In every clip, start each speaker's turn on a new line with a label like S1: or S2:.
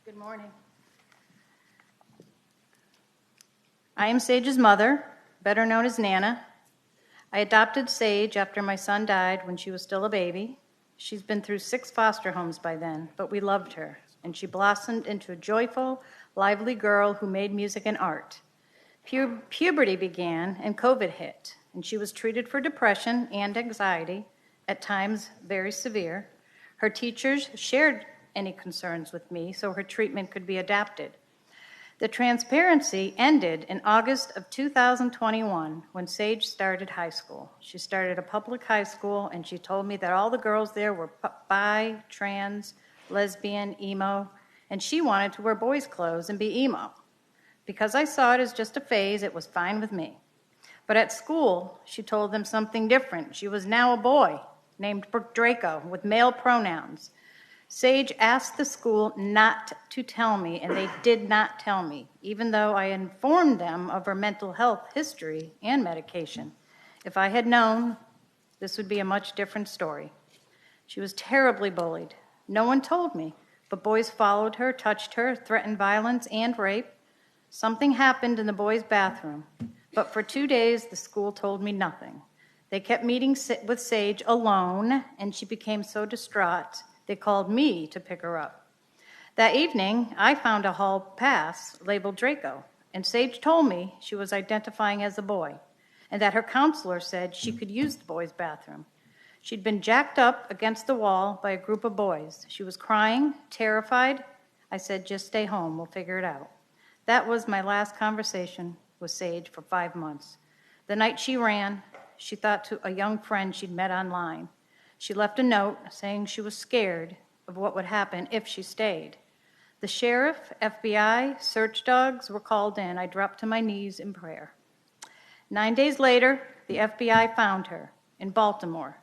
S1: Good morning. I am Sage's mother, better known as Nana. I adopted Sage after my son died when she was still a baby. She's been through 6 foster homes by then, but we loved her, and she blossomed into a joyful, lively girl who made music and art. Puberty began and COVID hit, and she was treated for depression and anxiety, at times very severe. Her teachers shared any concerns with me so her treatment could be adapted. The transparency ended in August of 2021 when Sage started high school. She started a public high school, and she told me that all the girls there were bi, trans, lesbian, emo, and she wanted to wear boys' clothes and be emo. Because I saw it as just a phase, it was fine with me. But at school, she told them something different. She was now a boy named Draco with male pronouns. Sage asked the school not to tell me, and they did not tell me, even though I informed them of her mental health history and medication. If I had known, this would be a much different story. She was terribly bullied. No one told me, but boys followed her, touched her, threatened violence and rape. Something happened in the boys' bathroom, but for 2 days, the school told me nothing. They kept meeting with Sage alone, and she became so distraught, they called me to pick her up. That evening, I found a hall pass labeled Draco, and Sage told me she was identifying as a boy, and that her counselor said she could use the boys' bathroom. She'd been jacked up against the wall by a group of boys. She was crying, terrified. I said, just stay home, we'll figure it out. That was my last conversation with Sage for 5 months. The night she ran, she thought to a young friend she'd met online. She left a note saying she was scared of what would happen if she stayed. The sheriff, FBI, search dogs were called in. I dropped to my knees in prayer. 9 days later, the FBI found her in Baltimore.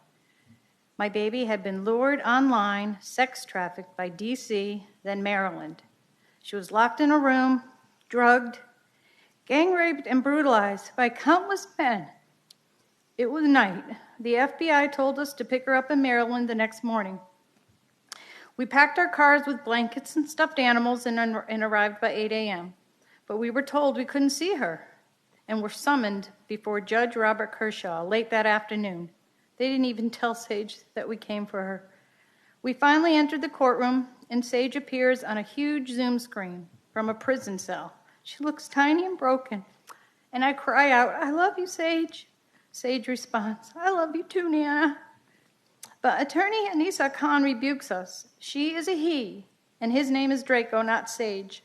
S1: My baby had been lured online, sex trafficked by DC, then Maryland. She was locked in a room, drugged, gang raped, and brutalized by countless men. It was night. The FBI told us to pick her up in Maryland the next morning. We packed our cars with blankets and stuffed animals and arrived by 8 a.m. But we were told we couldn't see her and were summoned before Judge Robert Kershaw late that afternoon. They didn't even tell Sage that we came for her. We finally entered the courtroom, and Sage appears on a huge Zoom screen from a prison cell. She looks tiny and broken, and I cry out, I love you, Sage. Sage responds, I love you too, Nana. But attorney Anissa Khan rebukes us. She is a he, and his name is Draco, not Sage.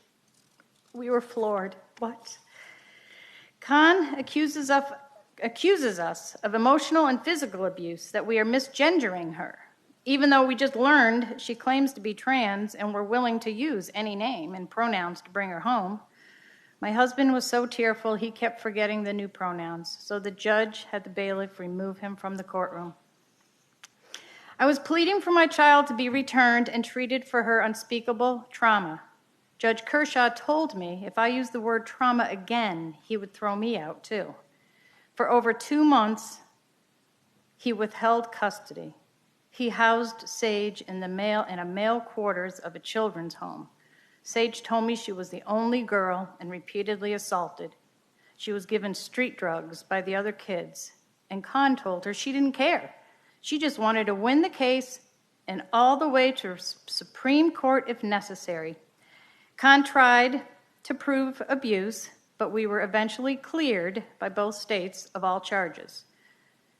S1: We were floored. What? Khan accuses us of emotional and physical abuse, that we are misgendering her, even though we just learned she claims to be trans and we're willing to use any name and pronouns to bring her home. My husband was so tearful he kept forgetting the new pronouns, so the judge had the bailiff remove him from the courtroom. I was pleading for my child to be returned and treated for her unspeakable trauma. Judge Kershaw told me if I used the word trauma again, he would throw me out too. For over 2 months, he withheld custody. He housed Sage in a male quarters of a children's home. Sage told me she was the only girl and repeatedly assaulted. She was given street drugs by the other kids, and Khan told her she didn't care. She just wanted to win the case and all the way to Supreme Court if necessary. Khan tried to prove abuse, but we were eventually cleared by both states of all charges.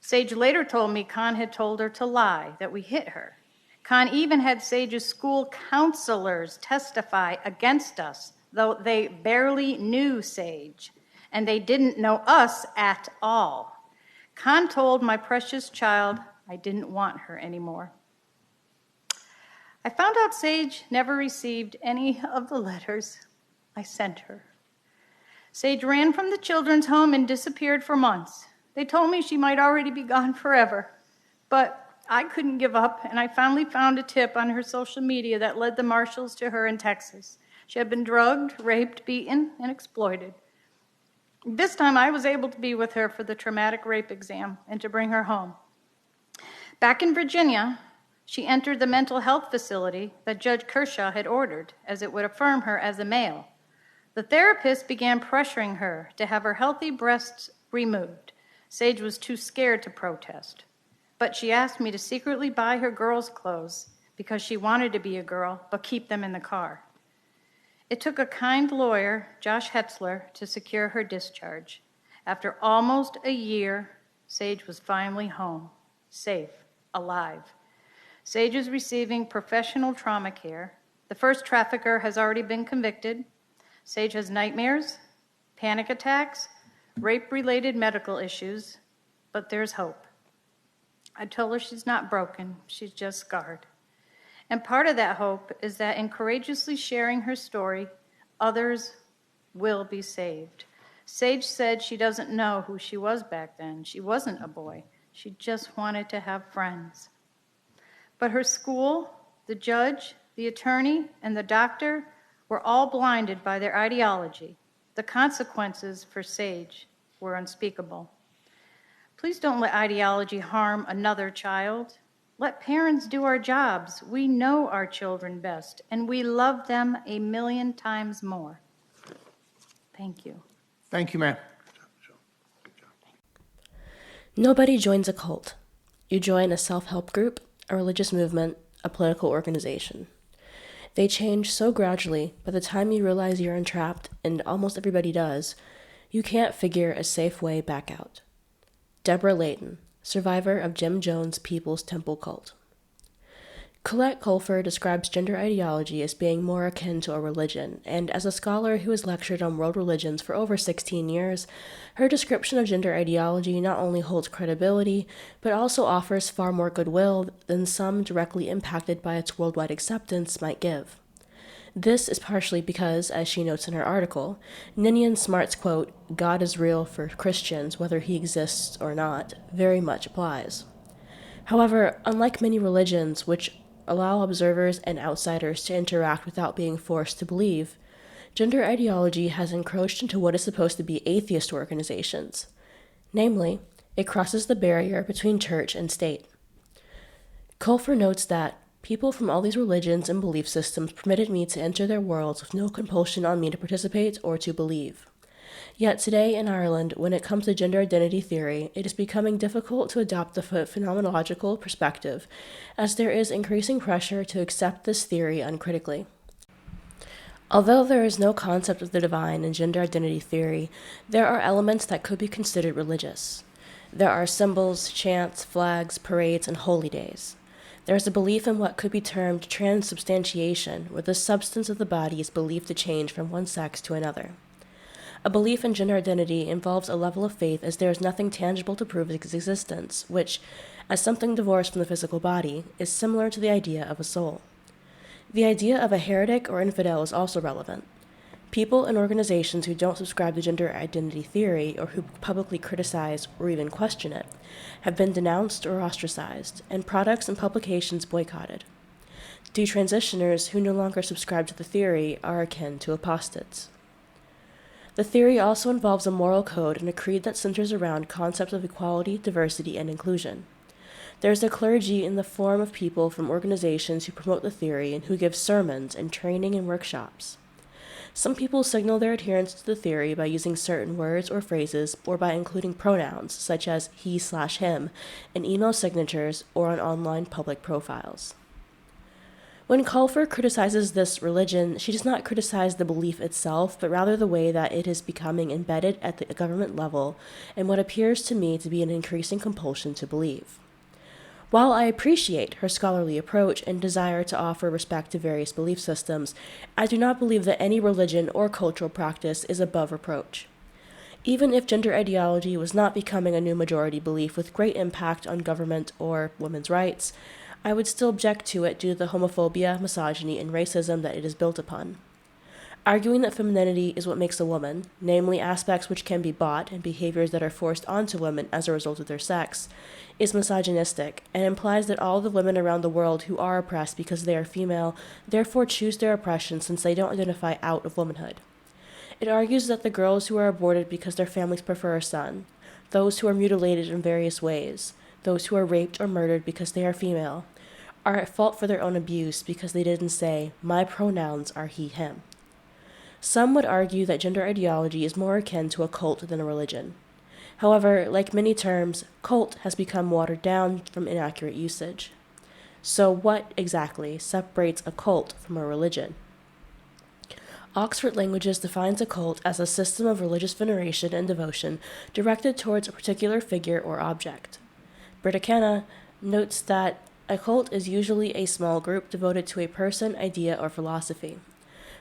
S1: Sage later told me Khan had told her to lie, that we hit her. Khan even had Sage's school counselors testify against us, though they barely knew Sage, and they didn't know us at all. Khan told my precious child I didn't want her anymore. I found out Sage never received any of the letters I sent her. Sage ran from the children's home and disappeared for months. They told me she might already be gone forever, but I couldn't give up, and I finally found a tip on her social media that led the marshals to her in Texas. She had been drugged, raped, beaten, and exploited. This time I was able to be with her for the traumatic rape exam and to bring her home. Back in Virginia, She entered the mental health facility that Judge Kershaw had ordered, as it would affirm her as a male. The therapist began pressuring her to have her healthy breasts removed. Sage was too scared to protest, but she asked me to secretly buy her girls' clothes because she wanted to be a girl, but keep them in the car. It took a kind lawyer, Josh Hetzler, to secure her discharge. After almost a year, Sage was finally home, safe, alive. Sage is receiving professional trauma care. The first trafficker has already been convicted. Sage has nightmares, panic attacks, rape-related medical issues, but there's hope. I told her she's not broken, she's just scarred. And part of that hope is that in courageously sharing her story, others will be saved. Sage said she doesn't know who she was back then. She wasn't a boy. She just wanted to have friends. But her school, the judge, the attorney, and the doctor were all blinded by their ideology. The consequences for Sage were unspeakable. Please don't let ideology harm another child. Let parents do our jobs. We know our children best, and we love them a million times more. Thank you.
S2: Thank you, ma'am.
S3: Nobody joins a cult. You join a self-help group, a religious movement, a political organization. They change so gradually, by the time you realize you're entrapped, and almost everybody does, you can't figure a safe way back out. Deborah Layton, survivor of Jim Jones' People's Temple cult. Colette Colfer describes gender ideology as being more akin to a religion, and as a scholar who has lectured on world religions for over 16 years, her description of gender ideology not only holds credibility, but also offers far more goodwill than some directly impacted by its worldwide acceptance might give. This is partially because, as she notes in her article, Ninian Smart's quote, "God is real for Christians, whether he exists or not," very much applies. However, unlike many religions, which allow observers and outsiders to interact without being forced to believe, gender ideology has encroached into what is supposed to be atheist organizations. Namely, it crosses the barrier between church and state. Colfer notes that people from all these religions and belief systems permitted me to enter their worlds with no compulsion on me to participate or to believe. Yet today in Ireland, when it comes to gender identity theory, it is becoming difficult to adopt the phenomenological perspective, as there is increasing pressure to accept this theory uncritically. Although there is no concept of the divine in gender identity theory, there are elements that could be considered religious. There are symbols, chants, flags, parades, and holy days. There is a belief in what could be termed transubstantiation, where the substance of the body is believed to change from one sex to another. A belief in gender identity involves a level of faith as there is nothing tangible to prove its existence, which, as something divorced from the physical body, is similar to the idea of a soul. The idea of a heretic or infidel is also relevant. People and organizations who don't subscribe to gender identity theory or who publicly criticize or even question it have been denounced or ostracized, and products and publications boycotted. Detransitioners who no longer subscribe to the theory are akin to apostates. The theory also involves a moral code and a creed that centers around concepts of equality, diversity, and inclusion. There is a clergy in the form of people from organizations who promote the theory and who give sermons and training and workshops. Some people signal their adherence to the theory by using certain words or phrases or by including pronouns such as he/him in email signatures or on online public profiles. When Colfer criticizes this religion, she does not criticize the belief itself, but rather the way that it is becoming embedded at the government level and what appears to me to be an increasing compulsion to believe. While I appreciate her scholarly approach and desire to offer respect to various belief systems, I do not believe that any religion or cultural practice is above reproach. Even if gender ideology was not becoming a new majority belief with great impact on government or women's rights, I would still object to it due to the homophobia, misogyny, and racism that it is built upon. Arguing that femininity is what makes a woman, namely aspects which can be bought and behaviors that are forced onto women as a result of their sex, is misogynistic and implies that all the women around the world who are oppressed because they are female therefore choose their oppression since they don't identify out of womanhood. It argues that the girls who are aborted because their families prefer a son, those who are mutilated in various ways, those who are raped or murdered because they are female, are at fault for their own abuse because they didn't say, "My pronouns are he, him." Some would argue that gender ideology is more akin to a cult than a religion. However, like many terms, cult has become watered down from inaccurate usage. So what exactly separates a cult from a religion? Oxford Languages defines a cult as a system of religious veneration and devotion directed towards a particular figure or object. Britannica notes that a cult is usually a small group devoted to a person, idea, or philosophy.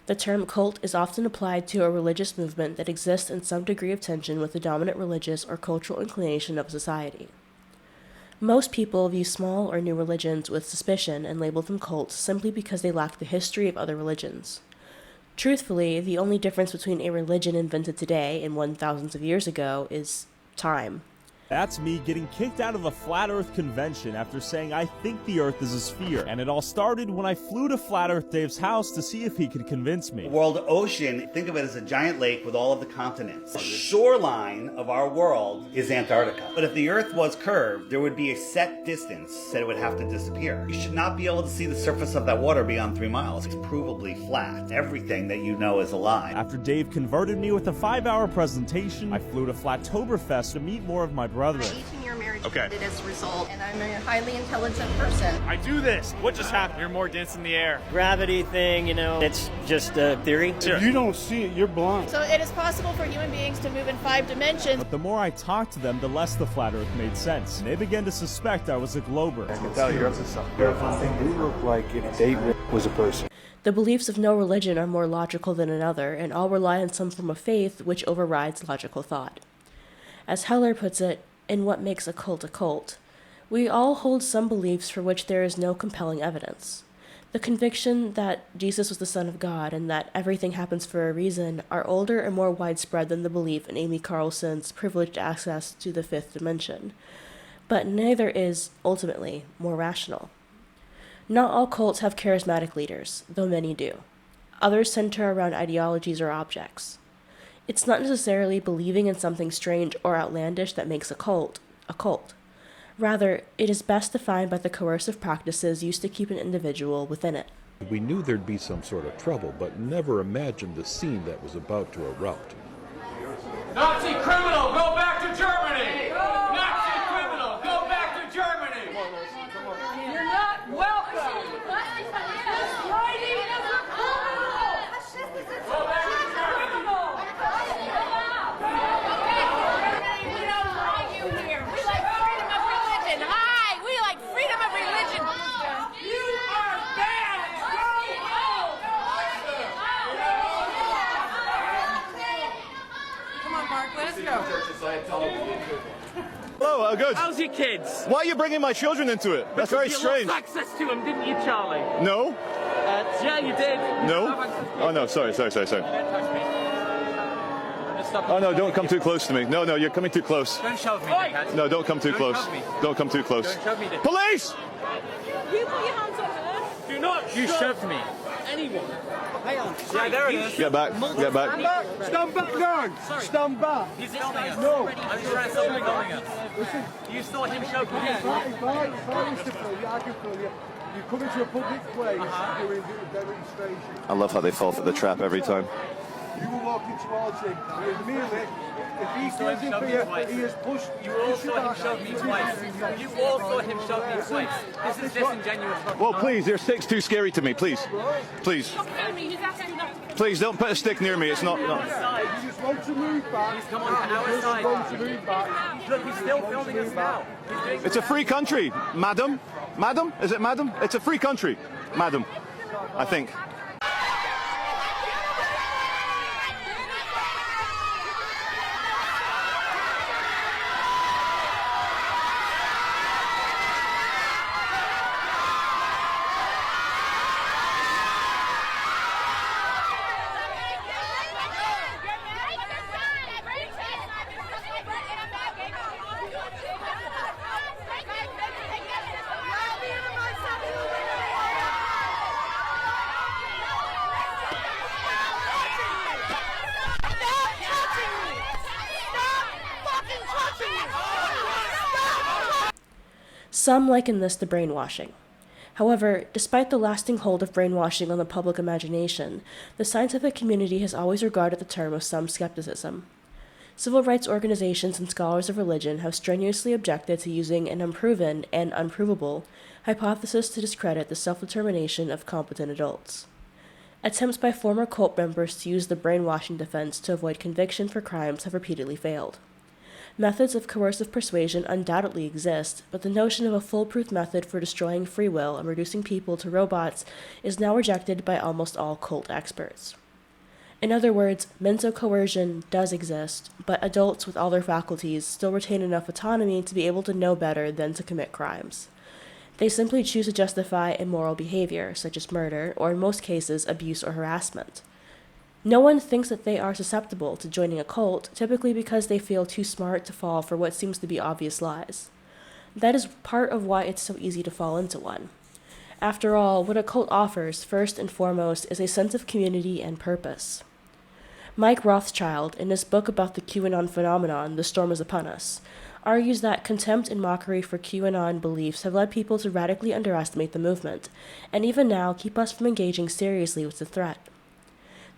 S3: The term cult is often applied to a religious movement that exists in some degree of tension with the dominant religious or cultural inclination of society. Most people view small or new religions with suspicion and label them cults simply because they lack the history of other religions. Truthfully, the only difference between a religion invented today and one thousands of years ago is time.
S2: That's me getting kicked out of a flat earth convention after saying I think the earth is a sphere. And it all started when I flew to Flat Earth Dave's house to see if he could convince me.
S4: The world ocean, think of it as a giant lake with all of the continents. The shoreline of our world is Antarctica. But if the earth was curved, there would be a set distance that it would have to disappear. You should not be able to see the surface of that water beyond 3 miles. It's provably flat. Everything that you know is a lie.
S2: After Dave converted me with a 5-hour presentation, I flew to Flattoberfest to meet more of my brethren.
S5: 18-year marriage ended as a result, and I'm a highly intelligent person.
S6: I do this. What just happened? You're more dense in the air.
S7: Gravity thing, it's just a theory.
S6: Sure.
S8: You don't see it, you're blind.
S9: So it is possible for human beings to move in 5 dimensions.
S2: But the more I talked to them, the less the flat earth made sense. And they began to suspect I was a glober.
S8: I can tell you're up to something. You look like if David was a person.
S3: The beliefs of no religion are more logical than another, and all rely on some form of faith which overrides logical thought. As Heller puts it, in What Makes a Cult, we all hold some beliefs for which there is no compelling evidence. The conviction that Jesus was the Son of God and that everything happens for a reason are older and more widespread than the belief in Amy Carlson's privileged access to the 5th dimension. But neither is, ultimately, more rational. Not all cults have charismatic leaders, though many do. Others center around ideologies or objects. It's not necessarily believing in something strange or outlandish that makes a cult a cult. Rather, it is best defined by the coercive practices used to keep an individual within it.
S10: We knew there'd be some sort of trouble, but never imagined the scene that was about to erupt.
S11: Nazi criminal, go back to Germany! Nazi criminal, go back to Germany! You're not welcome! Go back to Germany!
S9: We don't like you here. We like freedom of religion. Hi, we like freedom of religion.
S11: You are bad!
S9: Come on, Mark, let us go.
S12: Hello, good.
S6: How's your kids?
S12: Why are you bringing my children into it? That's very strange.
S6: You lost access to them, didn't you, Charlie?
S12: No?
S6: Yeah, you did.
S12: No? Oh, no, sorry.
S6: Don't touch me.
S12: Oh, no, don't come too close to me. No, you're coming too close.
S6: Don't shove me, dickhead.
S12: No, don't come too close.
S6: Shove me.
S12: Don't come too close.
S6: Don't shove me, dickhead.
S12: Police!
S9: You put your hands on her.
S6: Do not You shoved me. Anyone. Hang on. Yeah, there it is.
S12: Get back. Get back.
S8: Stand back now! Stand back!
S6: He's filming us.
S8: No.
S6: I'm just trying to stop him filming us. You saw him shove me.
S8: If I was to fill you, I can fill you. You come into a public place during the demonstration.
S12: I love how they fall for the trap every time.
S8: You were walking towards him. Immediately, if he feels in fear, he has pushed.
S6: You all saw him shove me twice. You all saw him shove me twice. This is disingenuous.
S12: Well, please, your stick's too scary to me. Please. Please. Please, don't put a stick near me. It's not...
S8: You just want to move back.
S6: He's come on to our side.
S8: Want to move back.
S6: Look, he's still filming us now.
S12: It's a free country, madam. Madam? Is it madam? It's a free country, madam. I think.
S3: Some liken this to brainwashing. However, despite the lasting hold of brainwashing on the public imagination, the scientific community has always regarded the term with some skepticism. Civil rights organizations and scholars of religion have strenuously objected to using an unproven and unprovable hypothesis to discredit the self-determination of competent adults. Attempts by former cult members to use the brainwashing defense to avoid conviction for crimes have repeatedly failed. Methods of coercive persuasion undoubtedly exist, but the notion of a foolproof method for destroying free will and reducing people to robots is now rejected by almost all cult experts. In other words, mental coercion does exist, but adults with all their faculties still retain enough autonomy to be able to know better than to commit crimes. They simply choose to justify immoral behavior, such as murder, or in most cases, abuse or harassment. No one thinks that they are susceptible to joining a cult, typically because they feel too smart to fall for what seems to be obvious lies. That is part of why it's so easy to fall into one. After all, what a cult offers, first and foremost, is a sense of community and purpose. Mike Rothschild, in his book about the QAnon phenomenon, The Storm is Upon Us, argues that contempt and mockery for QAnon beliefs have led people to radically underestimate the movement, and even now keep us from engaging seriously with the threat.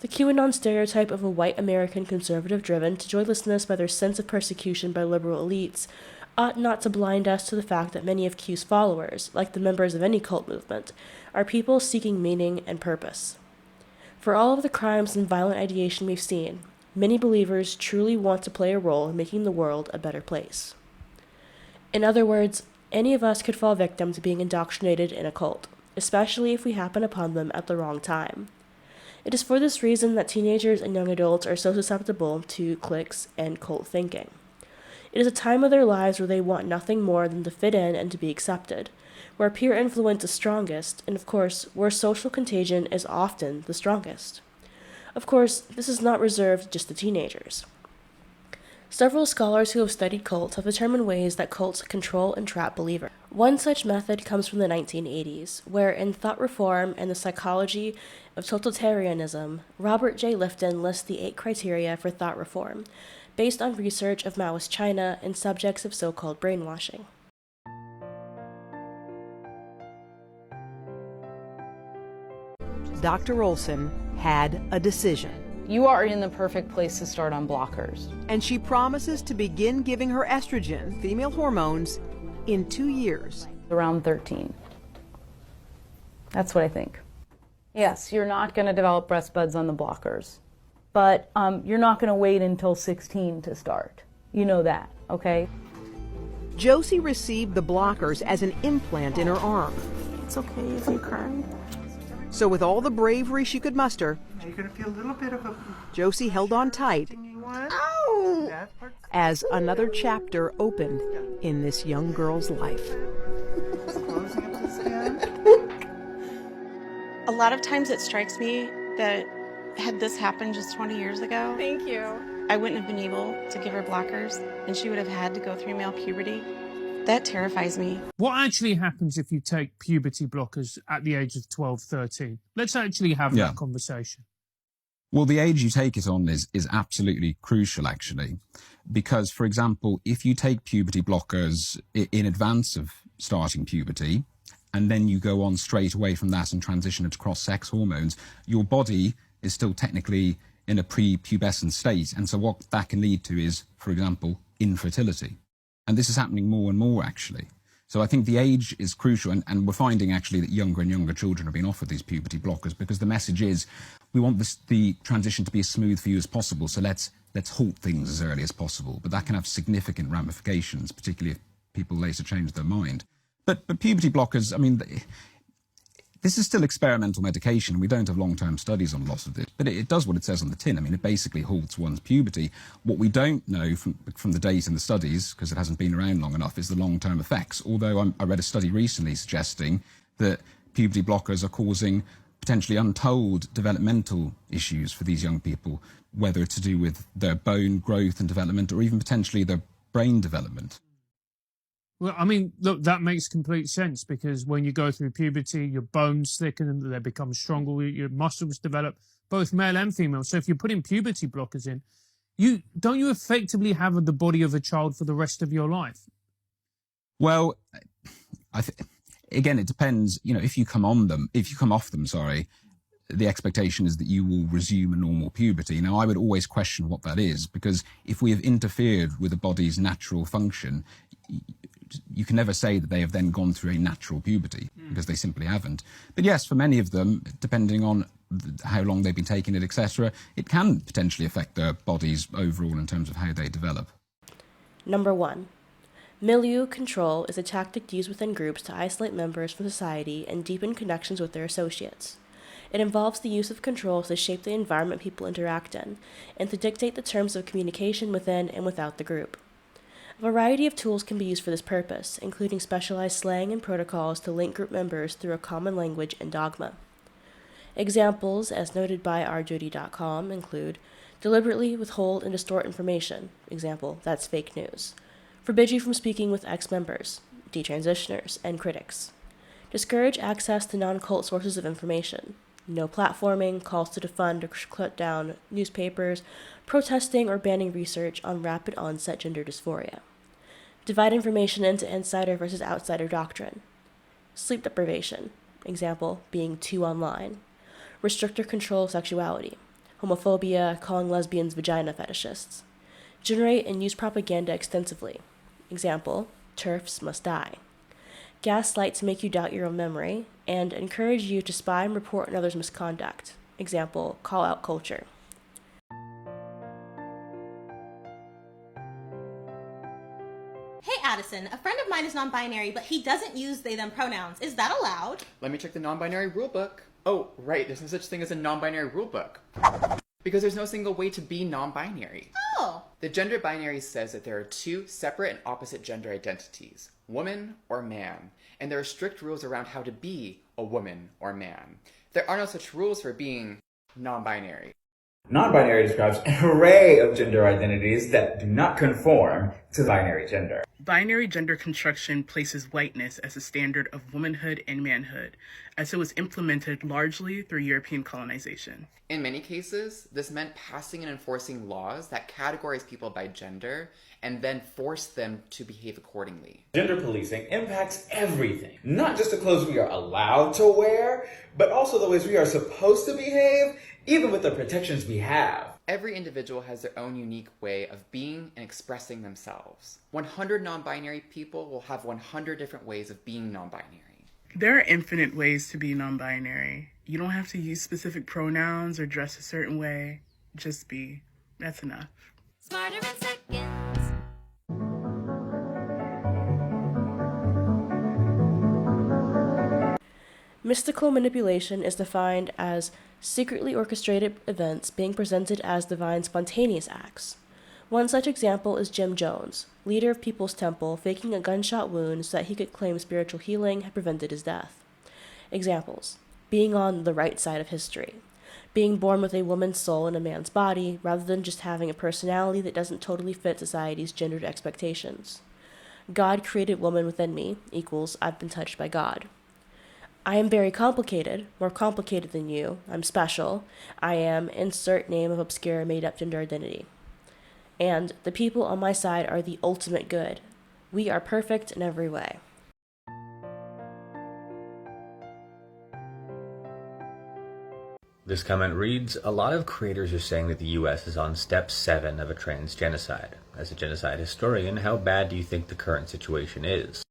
S3: The QAnon stereotype of a white American conservative driven to joylessness by their sense of persecution by liberal elites ought not to blind us to the fact that many of Q's followers, like the members of any cult movement, are people seeking meaning and purpose. For all of the crimes and violent ideation we've seen, many believers truly want to play a role in making the world a better place. In other words, any of us could fall victim to being indoctrinated in a cult, especially if we happen upon them at the wrong time. It is for this reason that teenagers and young adults are so susceptible to cliques and cult thinking. It is a time of their lives where they want nothing more than to fit in and to be accepted, where peer influence is strongest, and of course, where social contagion is often the strongest. Of course, this is not reserved just to teenagers. Several scholars who have studied cults have determined ways that cults control and trap believers. One such method comes from the 1980s, where in Thought Reform and the Psychology of Totalitarianism, Robert J. Lifton lists the 8 criteria for thought reform, based on research of Maoist China and subjects of so-called brainwashing.
S13: Dr. Olson had a decision.
S14: You are in the perfect place to start on blockers.
S13: And she promises to begin giving her estrogen, female hormones, in 2 years.
S14: Around 13. That's what I think. Yes, you're not going to develop breast buds on the blockers, but you're not going to wait until 16 to start. You know that, okay?
S13: Josie received the blockers as an implant in her arm.
S15: It's okay if you cry.
S13: So with all the bravery she could muster,
S15: You're going to feel a little bit of a...
S13: Josie held on tight as another chapter opened in this young girl's life.
S16: A lot of times it strikes me that had this happened just 20 years ago,
S5: Thank you.
S16: I wouldn't have been able to give her blockers, and she would have had to go through male puberty. That terrifies me.
S17: What actually happens if you take puberty blockers at the age of 12, 13? Let's actually have that conversation.
S18: Well, the age you take it on is absolutely crucial, actually, because, for example, if you take puberty blockers in advance of starting puberty, and then you go on straight away from that and transition into cross-sex hormones, your body is still technically in a pre-pubescent state. And so what that can lead to is, for example, infertility. And this is happening more and more, actually. So I think the age is crucial, and we're finding, actually, that younger and younger children are being offered these puberty blockers because the message is, we want the transition to be as smooth for you as possible, so let's halt things as early as possible. But that can have significant ramifications, particularly if people later change their mind. But puberty blockers, I mean, this is still experimental medication. We don't have long-term studies on lots of this, but it does what it says on the tin. I mean, it basically halts one's puberty. What we don't know from the data in the studies, because it hasn't been around long enough, is the long-term effects. Although I read a study recently suggesting that puberty blockers are causing potentially untold developmental issues for these young people, whether it's to do with their bone growth and development or even potentially their brain development.
S17: Well, I mean, look, that makes complete sense because when you go through puberty, your bones thicken and they become stronger, your muscles develop, both male and female. So if you're putting puberty blockers in, don't you effectively have the body of a child for the rest of your life?
S18: Well, again, it depends, if you come off them, the expectation is that you will resume a normal puberty. Now, I would always question what that is, because if we have interfered with the body's natural function, you can never say that they have then gone through a natural puberty, because they simply haven't. But yes, for many of them, depending on how long they've been taking it, etc., it can potentially affect their bodies overall in terms of how they develop.
S3: Number 1. Milieu control is a tactic used within groups to isolate members from society and deepen connections with their associates. It involves the use of controls to shape the environment people interact in, and to dictate the terms of communication within and without the group. A variety of tools can be used for this purpose, including specialized slang and protocols to link group members through a common language and dogma. Examples, as noted by ourduty.com, include deliberately withhold and distort information, example, that's fake news, forbid you from speaking with ex-members, detransitioners, and critics, discourage access to non-cult sources of information, no platforming, calls to defund or shut down newspapers, protesting or banning research on rapid onset gender dysphoria, divide information into insider versus outsider doctrine, sleep deprivation, example, being too online, restrict or control sexuality, homophobia, calling lesbians vagina fetishists, generate and use propaganda extensively, example, TERFs must die, gaslight to make you doubt your own memory, and encourage you to spy and report on others' misconduct, example, call out culture.
S19: Hey Addison, a friend of mine is non-binary, but he doesn't use they/them pronouns. Is that allowed?
S20: Let me check the non-binary rulebook. Oh, right, there's no such thing as a non-binary rulebook. Because there's no single way to be non-binary.
S19: Oh.
S20: The gender binary says that there are two separate and opposite gender identities, woman or man, and there are strict rules around how to be a woman or man. There are no such rules for being non-binary.
S21: Non-binary describes an array of gender identities that do not conform to binary gender.
S22: Binary gender construction places whiteness as a standard of womanhood and manhood, as it was implemented largely through European colonization.
S20: In many cases, this meant passing and enforcing laws that categorize people by gender and then force them to behave accordingly.
S21: Gender policing impacts everything, not just the clothes we are allowed to wear, but also the ways we are supposed to behave, even with the protections we have.
S20: Every individual has their own unique way of being and expressing themselves. 100 non-binary people will have 100 different ways of being non-binary.
S22: There are infinite ways to be non-binary. You don't have to use specific pronouns or dress a certain way. Just be. That's enough.
S23: Smarter in seconds.
S3: Mystical manipulation is defined as secretly orchestrated events being presented as divine spontaneous acts. One such example is Jim Jones, leader of People's Temple, faking a gunshot wound so that he could claim spiritual healing had prevented his death. Examples: being on the right side of history, being born with a woman's soul in a man's body rather than just having a personality that doesn't totally fit society's gendered expectations. God created woman within me equals I've been touched by God. I am very complicated, more complicated than you, I'm special, I am insert name of obscure made-up gender identity. And the people on my side are the ultimate good. We are perfect in every way.
S24: This comment reads, a lot of creators are saying that the US is on step 7 of a trans genocide. As a genocide historian, how bad do you think the current situation is?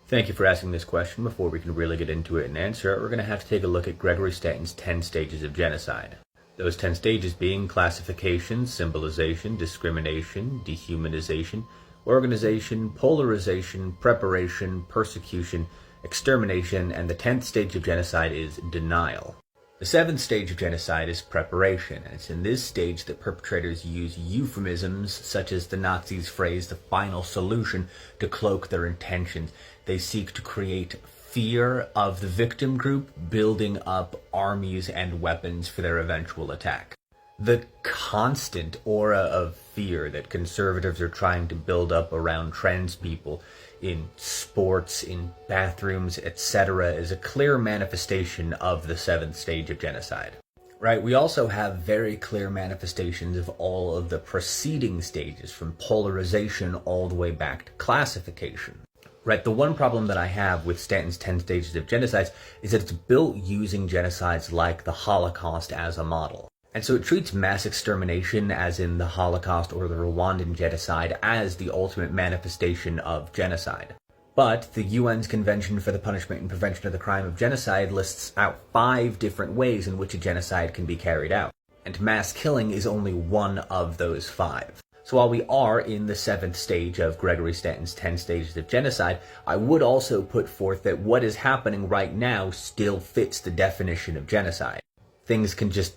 S24: Thank you for asking this question. Before we can really get into it and answer it, we're going to have to take a look at Gregory Stanton's 10 stages of genocide. Those 10 stages being classification, symbolization, discrimination, dehumanization, organization, polarization, preparation, persecution, extermination, and the 10th stage of genocide is denial. The 7th stage of genocide is preparation, and it's in this stage that perpetrators use euphemisms such as the Nazis' phrase, the final solution, to cloak their intentions. They seek to create fear of the victim group, building up armies and weapons for their eventual attack. The constant aura of fear that conservatives are trying to build up around trans people in sports, in bathrooms, etc. is a clear manifestation of the 7th stage of genocide. Right, we also have very clear manifestations of all of the preceding stages, from polarization all the way back to classification. Right, the one problem that I have with Stanton's 10 Stages of Genocides is that it's built using genocides like the Holocaust as a model. And so it treats mass extermination, as in the Holocaust or the Rwandan genocide, as the ultimate manifestation of genocide. But the UN's Convention for the Punishment and Prevention of the Crime of Genocide lists out 5 different ways in which a genocide can be carried out. And mass killing is only one of those 5. So while we are in the 7th stage of Gregory Stanton's 10 Stages of Genocide, I would also put forth that what is happening right now still fits the definition of genocide. Things can just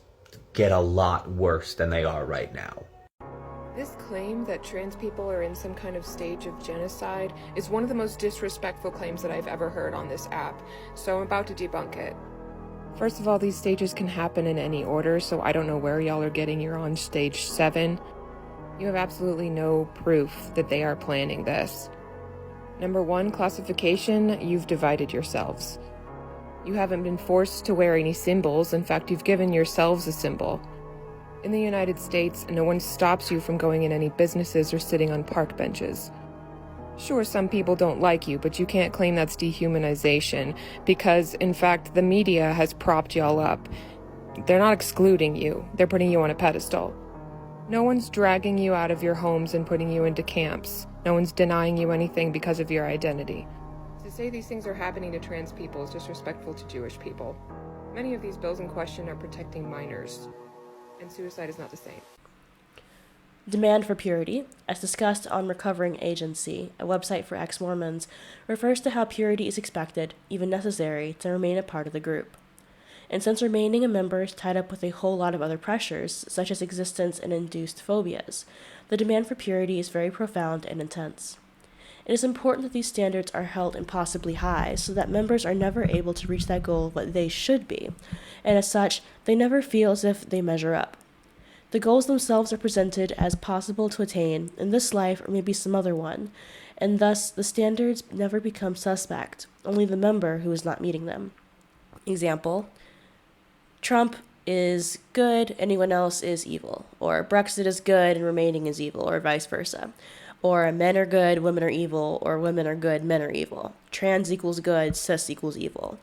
S24: get a lot worse than they are right now.
S1: This claim that trans people are in some kind of stage of genocide is one of the most disrespectful claims that I've ever heard on this app, so I'm about to debunk it. First of all, these stages can happen in any order, so I don't know where y'all are getting you're on stage 7. You have absolutely no proof that they are planning this. Number 1, classification, you've divided yourselves. You haven't been forced to wear any symbols, in fact, you've given yourselves a symbol. In the United States, no one stops you from going in any businesses or sitting on park benches. Sure, some people don't like you, but you can't claim that's dehumanization, because, in fact, the media has propped y'all up. They're not excluding you, they're putting you on a pedestal. No one's dragging you out of your homes and putting you into camps. No one's denying you anything because of your identity. To say these things are happening to trans people is disrespectful to Jewish people. Many of these bills in question are protecting minors, and suicide is not the same.
S3: Demand for purity, as discussed on Recovering Agency, a website for ex-Mormons, refers to how purity is expected, even necessary, to remain a part of the group. And since remaining a member is tied up with a whole lot of other pressures, such as existence and induced phobias, the demand for purity is very profound and intense. It is important that these standards are held impossibly high, so that members are never able to reach that goal of what they should be, and as such, they never feel as if they measure up. The goals themselves are presented as possible to attain in this life or maybe some other one, and thus the standards never become suspect, only the member who is not meeting them. Example: Trump is good, anyone else is evil. Or Brexit is good and remaining is evil, or vice versa. Or men are good, women are evil, or women are good, men are evil. Trans equals good, cis equals evil.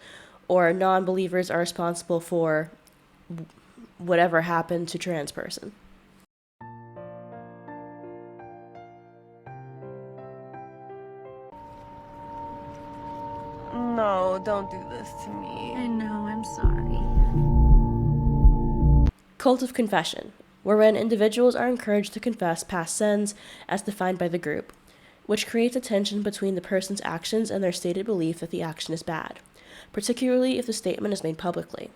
S3: Or non-believers are responsible for whatever happened to trans person.
S5: No, don't do this to me.
S23: I know, I'm sorry.
S3: Cult of confession, wherein individuals are encouraged to confess past sins as defined by the group, which creates a tension between the person's actions and their stated belief that the action is bad, particularly if the statement is made publicly.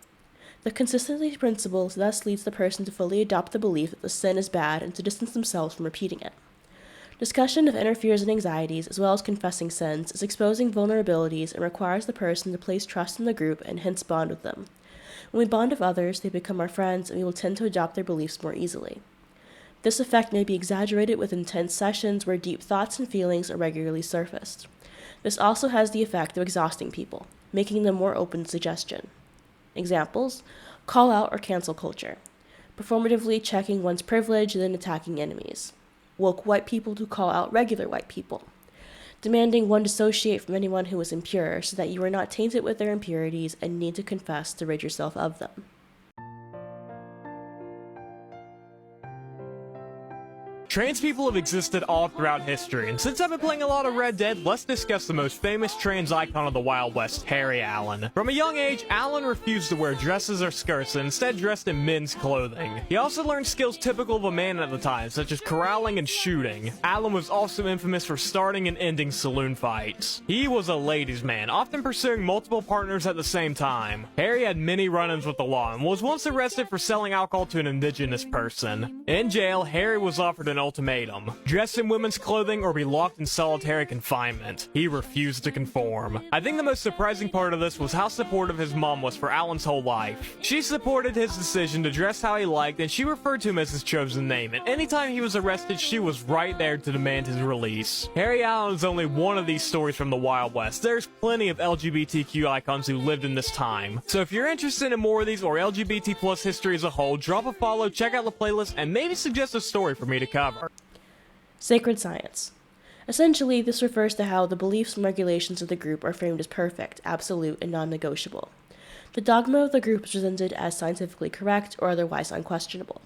S3: The consistency principle thus leads the person to fully adopt the belief that the sin is bad and to distance themselves from repeating it. Discussion of inner fears and anxieties, as well as confessing sins, is exposing vulnerabilities and requires the person to place trust in the group and hence bond with them. When we bond with others, they become our friends and we will tend to adopt their beliefs more easily. This effect may be exaggerated with intense sessions where deep thoughts and feelings are regularly surfaced. This also has the effect of exhausting people, making them more open to suggestion. Examples: call out or cancel culture, performatively checking one's privilege and then attacking enemies, woke white people to call out regular white people, demanding one dissociate from anyone who is impure so that you are not tainted with their impurities and need to confess to rid yourself of them.
S2: Trans people have existed all throughout history, and since I've been playing a lot of Red Dead, let's discuss the most famous trans icon of the Wild West, Harry Allen. From a young age, Allen refused to wear dresses or skirts and instead dressed in men's clothing. He also learned skills typical of a man at the time, such as corralling and shooting. Allen was also infamous for starting and ending saloon fights. He was a ladies' man, often pursuing multiple partners at the same time. Harry had many run-ins with the law and was once arrested for selling alcohol to an indigenous person. In jail, Harry was offered an ultimatum: dress in women's clothing or be locked in solitary confinement. He refused to conform. I think the most surprising part of this was how supportive his mom was for Allen's whole life. She supported his decision to dress how he liked, and she referred to him as his chosen name, and anytime he was arrested, she was right there to demand his release. Harry Allen is only one of these stories from the Wild West. There's plenty of LGBTQ icons who lived in this time. So if you're interested in more of these or LGBT plus history as a whole, drop a follow, check out the playlist, and maybe suggest a story for me to cover.
S3: Sacred science. Essentially, this refers to how the beliefs and regulations of the group are framed as perfect, absolute, and non-negotiable. The dogma of the group is presented as scientifically correct or otherwise unquestionable.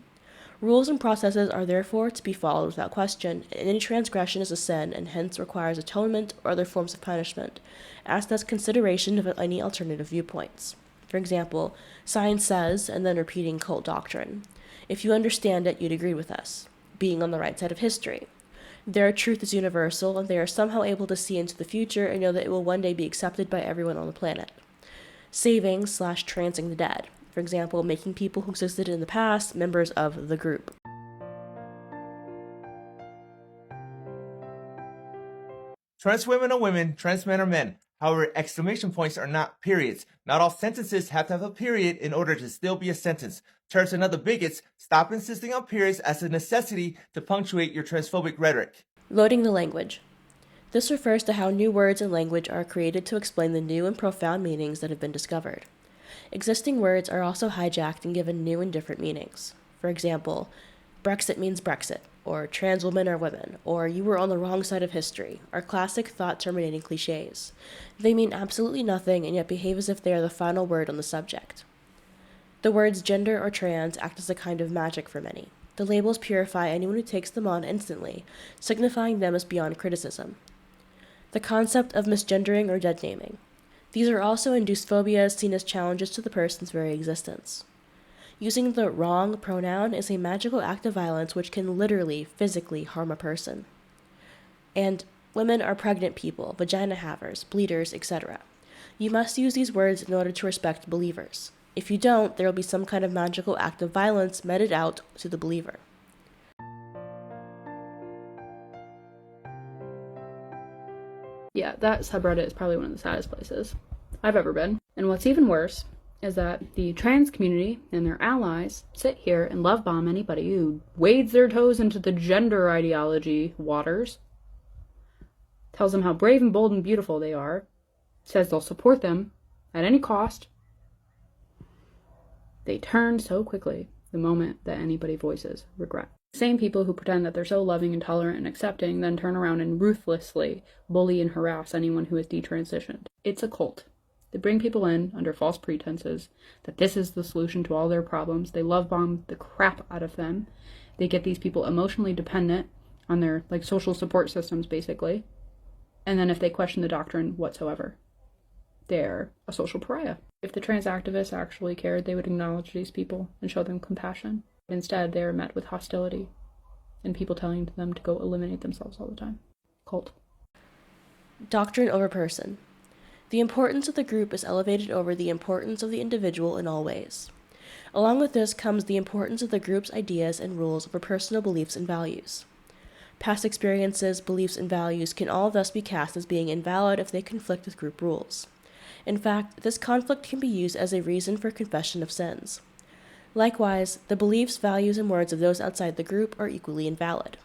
S3: Rules and processes are therefore to be followed without question, and any transgression is a sin and hence requires atonement or other forms of punishment, as does consideration of any alternative viewpoints. For example, science says, and then repeating cult doctrine. If you understand it, you'd agree with us. Being on the right side of history. Their truth is universal, and they are somehow able to see into the future and know that it will one day be accepted by everyone on the planet. Saving/transing the dead. For example, making people who existed in the past members of the group.
S4: Trans women are women, trans men are men. However, exclamation points are not periods. Not all sentences have to have a period in order to still be a sentence. Turks and other bigots, stop insisting on periods as a necessity to punctuate your transphobic rhetoric.
S3: Loading the language. This refers to how new words and language are created to explain the new and profound meanings that have been discovered. Existing words are also hijacked and given new and different meanings. For example, Brexit means Brexit, or trans women are women, or you were on the wrong side of history, are classic thought-terminating cliches. They mean absolutely nothing and yet behave as if they are the final word on the subject. The words gender or trans act as a kind of magic for many. The labels purify anyone who takes them on instantly, signifying them as beyond criticism. The concept of misgendering or deadnaming. These are also induced phobias seen as challenges to the person's very existence. Using the wrong pronoun is a magical act of violence which can literally, physically harm a person. And women are pregnant people, vagina havers, bleeders, etc. You must use these words in order to respect believers. If you don't, there will be some kind of magical act of violence meted out to the believer.
S7: Yeah, that subreddit is probably one of the saddest places I've ever been. And what's even worse is that the trans community and their allies sit here and love bomb anybody who wades their toes into the gender ideology waters, tells them how brave and bold and beautiful they are, says they'll support them at any cost. They turn so quickly the moment that anybody voices regret. The same people who pretend that they're so loving and tolerant and accepting then turn around and ruthlessly bully and harass anyone who is detransitioned. It's a cult. They bring people in under false pretenses that this is the solution to all their problems. They love bomb the crap out of them. They get these people emotionally dependent on their social support systems, basically. And then if they question the doctrine whatsoever, they're a social pariah. If the trans activists actually cared, they would acknowledge these people and show them compassion. Instead, they are met with hostility and people telling them to go eliminate themselves all the time. Cult.
S3: Doctrine over person. The importance of the group is elevated over the importance of the individual in all ways. Along with this comes the importance of the group's ideas and rules over personal beliefs and values. Past experiences, beliefs, and values can all thus be cast as being invalid if they conflict with group rules. In fact, this conflict can be used as a reason for confession of sins. Likewise, the beliefs, values, and words of those outside the group are equally invalid.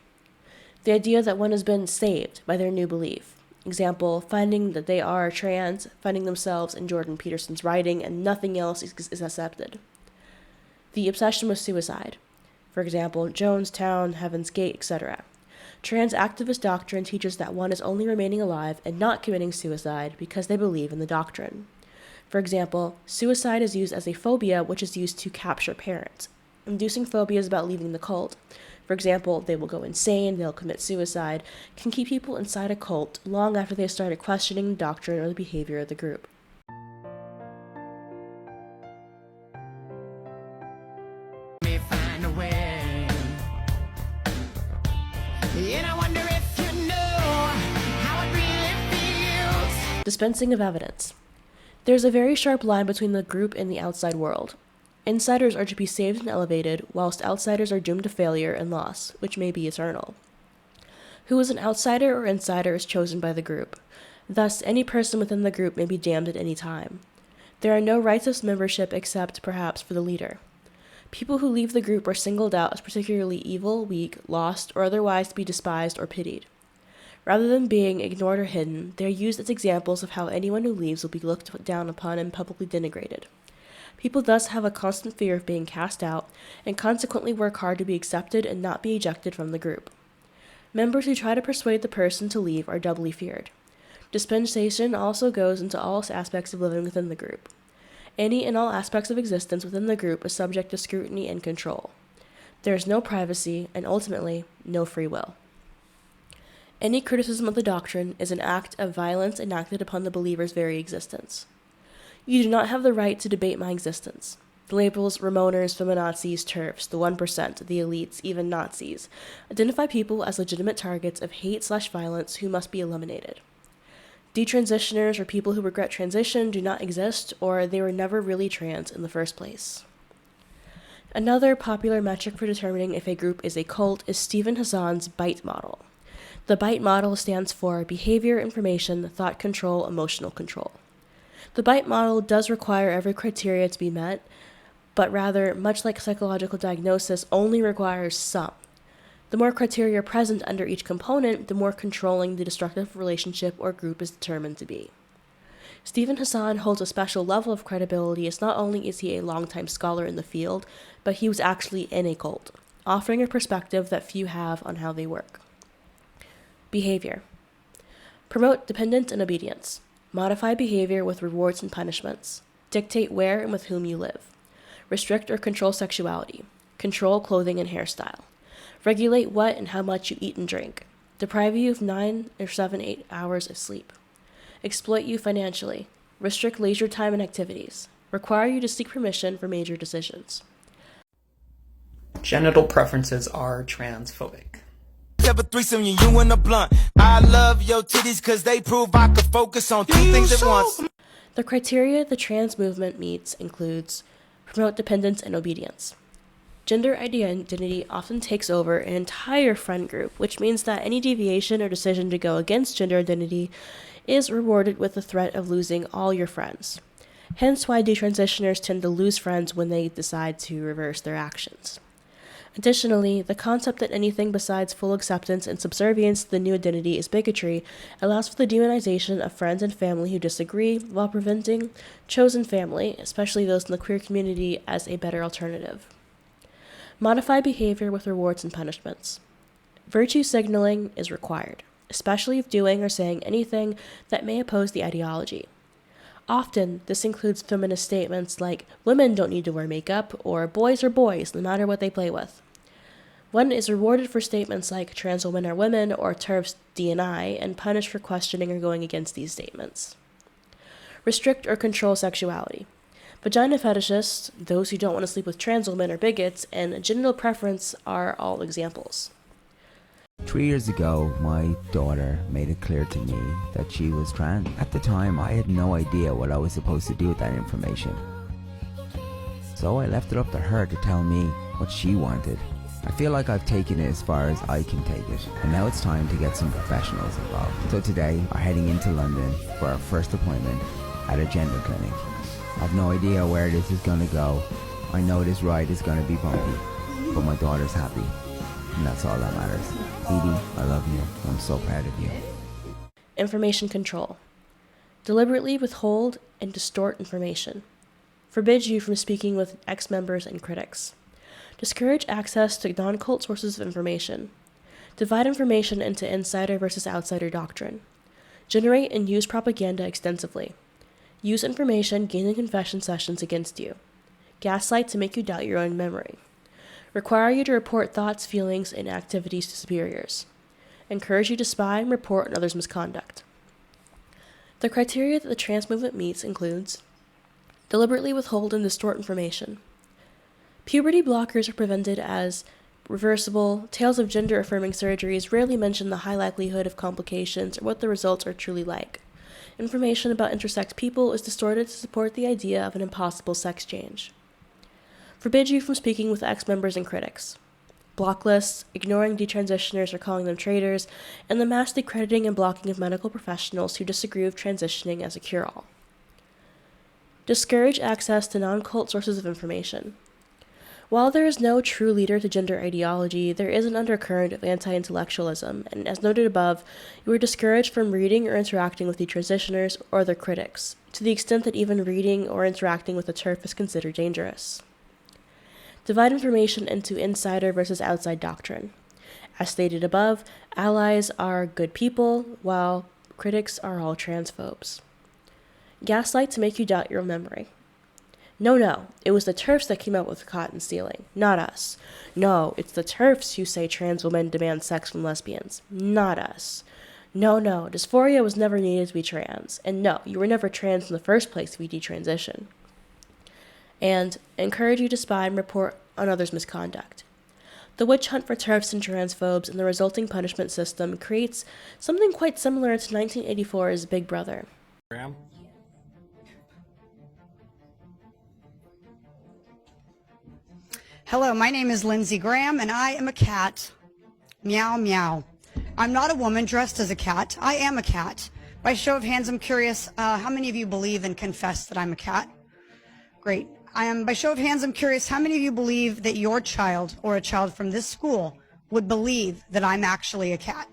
S3: The idea that one has been saved by their new belief. Example, finding that they are trans, finding themselves in Jordan Peterson's writing, and nothing else is accepted. The obsession with suicide. For example, Jonestown, Heaven's Gate, etc. Trans activist doctrine teaches that one is only remaining alive and not committing suicide because they believe in the doctrine. For example, suicide is used as a phobia which is used to capture parents, inducing phobias about leaving the cult. For example, they will go insane, they'll commit suicide, can keep people inside a cult long after they started questioning the doctrine or the behavior of the group. Dispensing of evidence. There's a very sharp line between the group and the outside world. Insiders are to be saved and elevated, whilst outsiders are doomed to failure and loss, which may be eternal. Who is an outsider or insider is chosen by the group. Thus, any person within the group may be damned at any time. There are no rights of membership except, perhaps, for the leader. People who leave the group are singled out as particularly evil, weak, lost, or otherwise to be despised or pitied. Rather than being ignored or hidden, they are used as examples of how anyone who leaves will be looked down upon and publicly denigrated. People thus have a constant fear of being cast out, and consequently work hard to be accepted and not be ejected from the group. Members who try to persuade the person to leave are doubly feared. Dispensation also goes into all aspects of living within the group. Any and all aspects of existence within the group is subject to scrutiny and control. There is no privacy, and ultimately, no free will. Any criticism of the doctrine is an act of violence enacted upon the believer's very existence. You do not have the right to debate my existence. The labels Ramoners, feminazis, TERFs, the 1%, the elites, even Nazis, identify people as legitimate targets of hate/violence who must be eliminated. Detransitioners or people who regret transition do not exist, or they were never really trans in the first place. Another popular metric for determining if a group is a cult is Stephen Hassan's BITE model. The BITE model stands for Behavior, Information, Thought Control, Emotional Control. The BITE model does require every criteria to be met, but rather, much like psychological diagnosis, only requires some. The more criteria present under each component, the more controlling the destructive relationship or group is determined to be. Stephen Hassan holds a special level of credibility as not only is he a longtime scholar in the field, but he was actually in a cult, offering a perspective that few have on how they work. Behavior. Promote dependence and obedience. Modify behavior with rewards and punishments. Dictate where and with whom you live. Restrict or control sexuality. Control clothing and hairstyle. Regulate what and how much you eat and drink. Deprive you of 9 or 7, 8 hours of sleep. Exploit you financially. Restrict leisure time and activities. Require you to seek permission for major decisions.
S8: Genital preferences are transphobic.
S9: Have a threesome, you and a blunt. I love your titties cause they prove I could focus on 2 things at once.
S3: The criteria the trans movement meets includes promote dependence and obedience. Gender identity often takes over an entire friend group, which means that any deviation or decision to go against gender identity is rewarded with the threat of losing all your friends. Hence why detransitioners tend to lose friends when they decide to reverse their actions. Additionally, the concept that anything besides full acceptance and subservience to the new identity is bigotry allows for the demonization of friends and family who disagree, while preventing chosen family, especially those in the queer community, as a better alternative. Modify behavior with rewards and punishments. Virtue signaling is required, especially if doing or saying anything that may oppose the ideology. Often, this includes feminist statements like, women don't need to wear makeup, or boys are boys, no matter what they play with. One is rewarded for statements like trans women are women or TERFs D&I, and punished for questioning or going against these statements. Restrict or control sexuality. Vagina fetishists, those who don't want to sleep with trans women or bigots, and genital preference are all examples.
S10: 3 years ago, my daughter made it clear to me that she was trans. At the time, I had no idea what I was supposed to do with that information. So I left it up to her to tell me what she wanted. I feel like I've taken it as far as I can take it, and now it's time to get some professionals involved. So today, we're heading into London for our first appointment at a gender clinic. I have no idea where this is going to go. I know this ride is going to be bumpy, but my daughter's happy, and that's all that matters. Edie, I love you. I'm so proud of you.
S3: Information control. Deliberately withhold and distort information. Forbids you from speaking with ex-members and critics. Discourage access to non-cult sources of information. Divide information into insider versus outsider doctrine. Generate and use propaganda extensively. Use information gained in confession sessions against you. Gaslight to make you doubt your own memory. Require you to report thoughts, feelings, and activities to superiors. Encourage you to spy and report on others' misconduct. The criteria that the trans movement meets includes deliberately withhold and distort information. Puberty blockers are presented as reversible. Tales of gender-affirming surgeries rarely mention the high likelihood of complications or what the results are truly like. Information about intersex people is distorted to support the idea of an impossible sex change. Forbid you from speaking with ex-members and critics. Block lists, ignoring detransitioners or calling them traitors, and the mass decrediting and blocking of medical professionals who disagree with transitioning as a cure-all. Discourage access to non-cult sources of information. While there is no true leader to gender ideology, there is an undercurrent of anti-intellectualism, and as noted above, you are discouraged from reading or interacting with detransitioners or their critics, to the extent that even reading or interacting with a TERF is considered dangerous. Divide information into insider versus outside doctrine. As stated above, allies are good people, while critics are all transphobes. Gaslight to make you doubt your memory. No, it was the TERFs that came out with cotton stealing, not us. No, it's the TERFs who say trans women demand sex from lesbians, not us. No, dysphoria was never needed to be trans, and no, you were never trans in the first place if you detransition. And encourage you to spy and report on others' misconduct. The witch hunt for TERFs and transphobes and the resulting punishment system creates something quite similar to 1984's Big Brother.
S6: Hello, my name is Lindsey Graham, and I am a cat. Meow, meow. I'm not a woman dressed as a cat. I am a cat. By show of hands, I'm curious, how many of you believe and confess that I'm a cat? Great. By show of hands, I'm curious, how many of you believe that your child or a child from this school would believe that I'm actually a cat?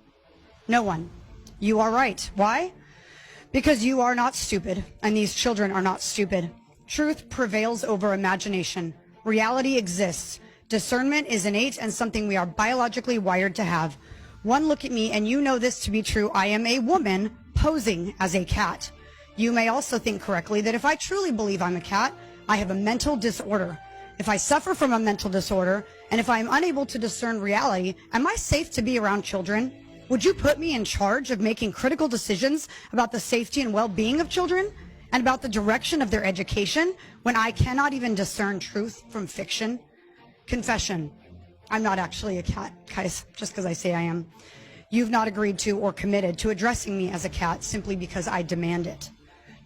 S6: No one. You are right. Why? Because you are not stupid, and these children are not stupid. Truth prevails over imagination. Reality exists. Discernment is innate and something we are biologically wired to have. One look at me and you know this to be true. I am a woman posing as a cat. You may also think correctly that if I truly believe I'm a cat, I have a mental disorder. If I suffer from a mental disorder, and if I am unable to discern reality, am I safe to be around children? Would you put me in charge of making critical decisions about the safety and well-being of children? And about the direction of their education when I cannot even discern truth from fiction? Confession. I'm not actually a cat, guys, just because I say I am. You've not agreed to or committed to addressing me as a cat simply because I demand it.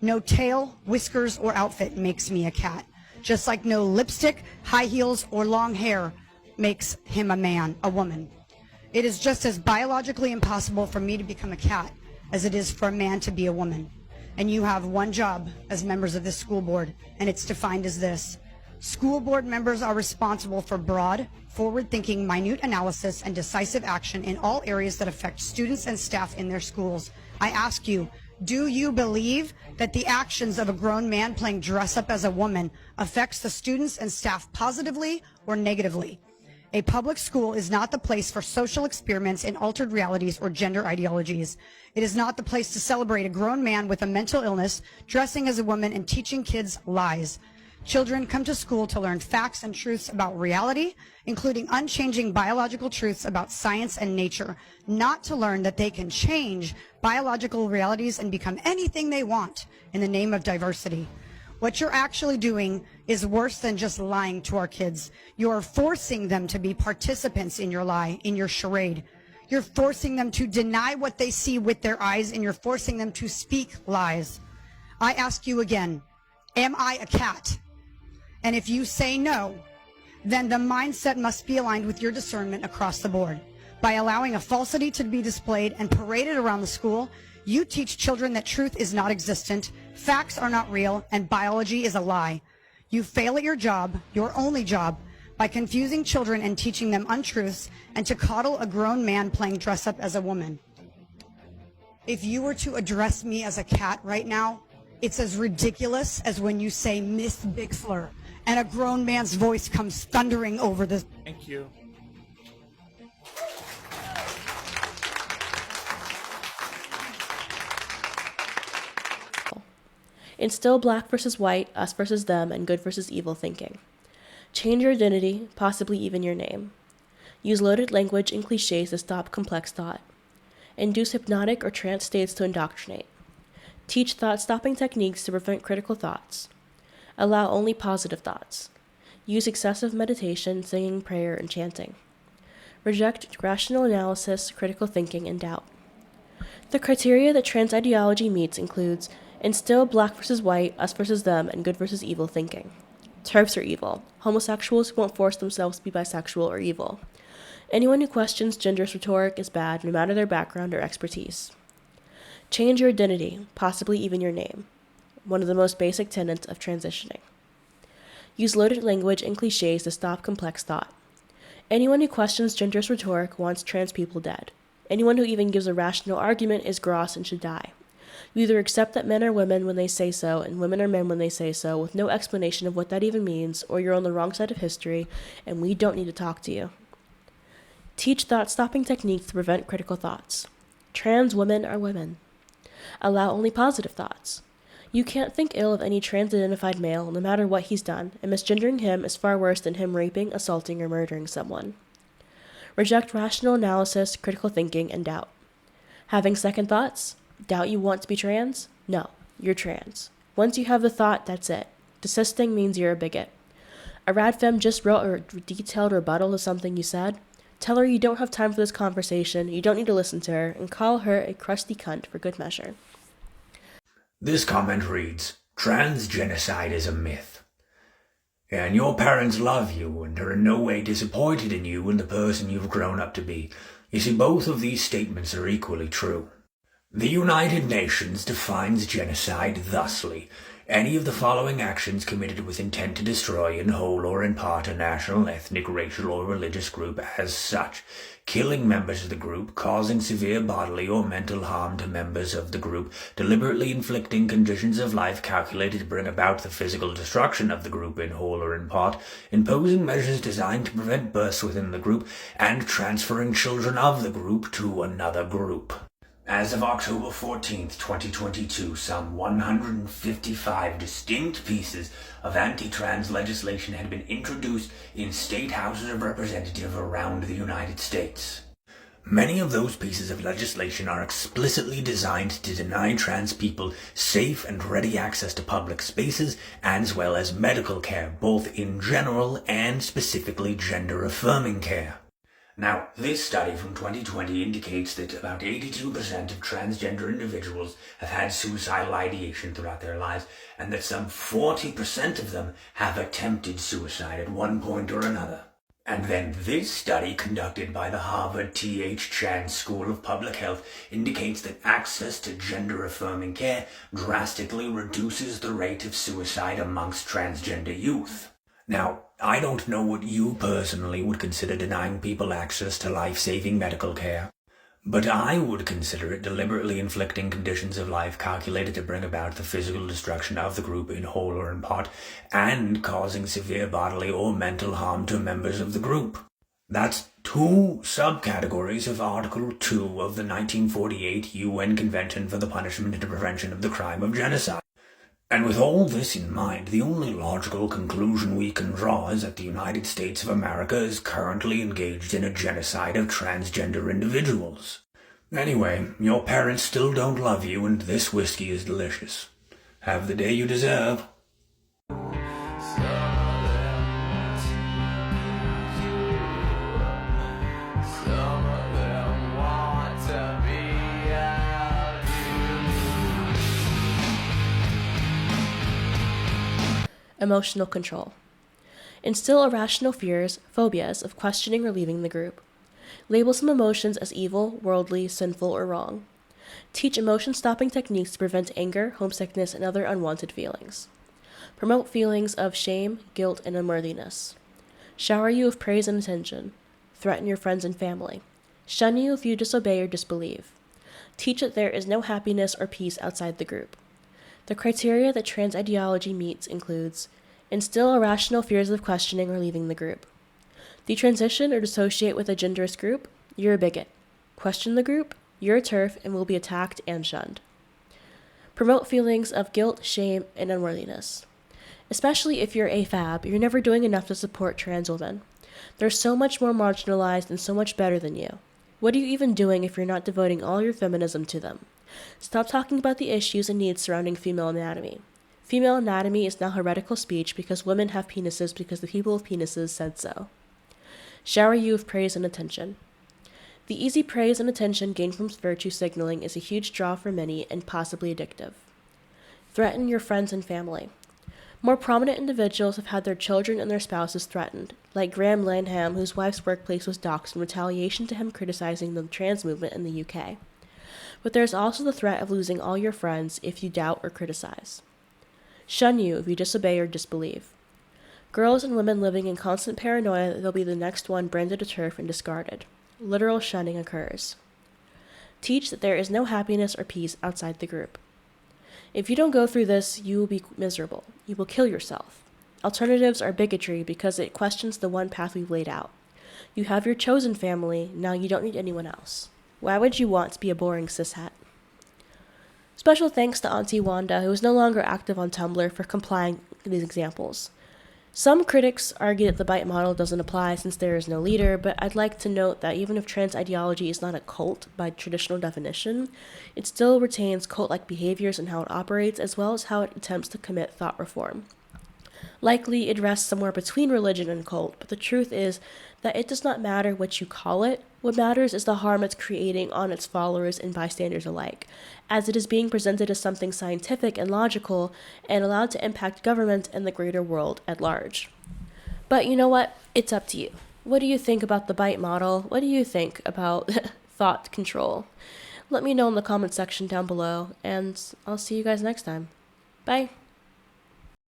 S6: No tail, whiskers, or outfit makes me a cat, just like no lipstick, high heels, or long hair makes him a man, a woman. It is just as biologically impossible for me to become a cat as it is for a man to be a woman. And you have one job as members of this school board, and it's defined as this. School board members are responsible for broad, forward-thinking, minute analysis and decisive action in all areas that affect students and staff in their schools. I ask you, do you believe that the actions of a grown man playing dress-up as a woman affects the students and staff positively or negatively? A public school is not the place for social experiments in altered realities or gender ideologies. It is not the place to celebrate a grown man with a mental illness, dressing as a woman, and teaching kids lies. Children come to school to learn facts and truths about reality, including unchanging biological truths about science and nature, not to learn that they can change biological realities and become anything they want in the name of diversity. What you're actually doing is worse than just lying to our kids. You're forcing them to be participants in your lie, in your charade. You're forcing them to deny what they see with their eyes, and you're forcing them to speak lies. I ask you again, am I a cat? And if you say no, then the mindset must be aligned with your discernment across the board. By allowing a falsity to be displayed and paraded around the school, you teach children that truth is not existent, facts are not real, and biology is a lie. You fail at your job, your only job, by confusing children and teaching them untruths and to coddle a grown man playing dress up as a woman. If you were to address me as a cat right now, it's as ridiculous as when you say Miss Bixler and a grown man's voice comes thundering over the...
S11: Thank you.
S3: Instill black versus white, us versus them, and good versus evil thinking. Change your identity, possibly even your name. Use loaded language and cliches to stop complex thought. Induce hypnotic or trance states to indoctrinate. Teach thought-stopping techniques to prevent critical thoughts. Allow only positive thoughts. Use excessive meditation, singing, prayer, and chanting. Reject rational analysis, critical thinking, and doubt. The criteria that trans ideology meets includes instill black versus white, us versus them, and good versus evil thinking. TERFs are evil. Homosexuals who won't force themselves to be bisexual are evil. Anyone who questions gender's rhetoric is bad, no matter their background or expertise. Change your identity, possibly even your name. One of the most basic tenets of transitioning. Use loaded language and cliches to stop complex thought. Anyone who questions gender's rhetoric wants trans people dead. Anyone who even gives a rational argument is gross and should die. You either accept that men are women when they say so, and women are men when they say so, with no explanation of what that even means, or you're on the wrong side of history, and we don't need to talk to you. Teach thought-stopping techniques to prevent critical thoughts. Trans women are women. Allow only positive thoughts. You can't think ill of any trans-identified male, no matter what he's done, and misgendering him is far worse than him raping, assaulting, or murdering someone. Reject rational analysis, critical thinking, and doubt. Having second thoughts? Doubt you want to be trans? No, you're trans. Once you have the thought, that's it. Desisting means you're a bigot. A radfem just wrote a detailed rebuttal to something you said. Tell her you don't have time for this conversation, you don't need to listen to her, and call her a crusty cunt for good measure.
S11: This comment reads, "Transgenocide is a myth. And your parents love you and are in no way disappointed in you and the person you've grown up to be. You see, both of these statements are equally true. The United Nations defines genocide thusly: any of the following actions committed with intent to destroy in whole or in part a national, ethnic, racial, or religious group as such, killing members of the group, causing severe bodily or mental harm to members of the group, deliberately inflicting conditions of life calculated to bring about the physical destruction of the group in whole or in part, imposing measures designed to prevent births within the group, and transferring children of the group to another group." As of October 14, 2022, some 155 distinct pieces of anti-trans legislation had been introduced in state houses of representatives around the United States. Many of those pieces of legislation are explicitly designed to deny trans people safe and ready access to public spaces, as well as medical care, both in general and specifically gender-affirming care. Now, this study from 2020 indicates that about 82% of transgender individuals have had suicidal ideation throughout their lives, and that some 40% of them have attempted suicide at one point or another. And then this study, conducted by the Harvard T.H. Chan School of Public Health, indicates that access to gender-affirming care drastically reduces the rate of suicide amongst transgender youth. Now, I don't know what you personally would consider denying people access to life-saving medical care, but I would consider it deliberately inflicting conditions of life calculated to bring about the physical destruction of the group in whole or in part, and causing severe bodily or mental harm to members of the group. That's two subcategories of Article 2 of the 1948 UN Convention for the Punishment and Prevention of the Crime of Genocide. And with all this in mind, the only logical conclusion we can draw is that the United States of America is currently engaged in a genocide of transgender individuals. Anyway, your parents still don't love you, and this whiskey is delicious. Have the day you deserve.
S3: Emotional control. Instill irrational fears, phobias of questioning or leaving the group. Label some emotions as evil, worldly, sinful, or wrong. Teach emotion-stopping techniques to prevent anger, homesickness, and other unwanted feelings. Promote feelings of shame, guilt, and unworthiness. Shower you with praise and attention. Threaten your friends and family. Shun you if you disobey or disbelieve. Teach that there is no happiness or peace outside the group. The criteria that trans ideology meets includes: instill irrational fears of questioning or leaving the group. Detransition or dissociate with a genderless group, you're a bigot. Question the group, you're a TERF and will be attacked and shunned. Promote feelings of guilt, shame, and unworthiness. Especially if you're AFAB, you're never doing enough to support trans women. They're so much more marginalized and so much better than you. What are you even doing if you're not devoting all your feminism to them? Stop talking about the issues and needs surrounding female anatomy. Female anatomy is now heretical speech because women have penises because the people with penises said so. Shower you with praise and attention. The easy praise and attention gained from virtue signaling is a huge draw for many and possibly addictive. Threaten your friends and family. More prominent individuals have had their children and their spouses threatened, like Graham Lanham, whose wife's workplace was doxxed in retaliation to him criticizing the trans movement in the UK. But there is also the threat of losing all your friends if you doubt or criticize. Shun you if you disobey or disbelieve. Girls and women living in constant paranoia that they'll be the next one branded a TERF and discarded. Literal shunning occurs. Teach that there is no happiness or peace outside the group. If you don't go through this, you will be miserable. You will kill yourself. Alternatives are bigotry because it questions the one path we've laid out. You have your chosen family, now you don't need anyone else. Why would you want to be a boring cishet? Special thanks to Auntie Wanda, who is no longer active on Tumblr, for complying with these examples. Some critics argue that the BITE model doesn't apply since there is no leader, but I'd like to note that even if trans ideology is not a cult by traditional definition, it still retains cult-like behaviors and how it operates, as well as how it attempts to commit thought reform. Likely, it rests somewhere between religion and cult, but the truth is that it does not matter what you call it. What matters is the harm it's creating on its followers and bystanders alike, as it is being presented as something scientific and logical and allowed to impact government and the greater world at large. But you know what? It's up to you. What do you think about the BITE model? What do you think about thought control? Let me know in the comment section down below, and I'll see you guys next time. Bye!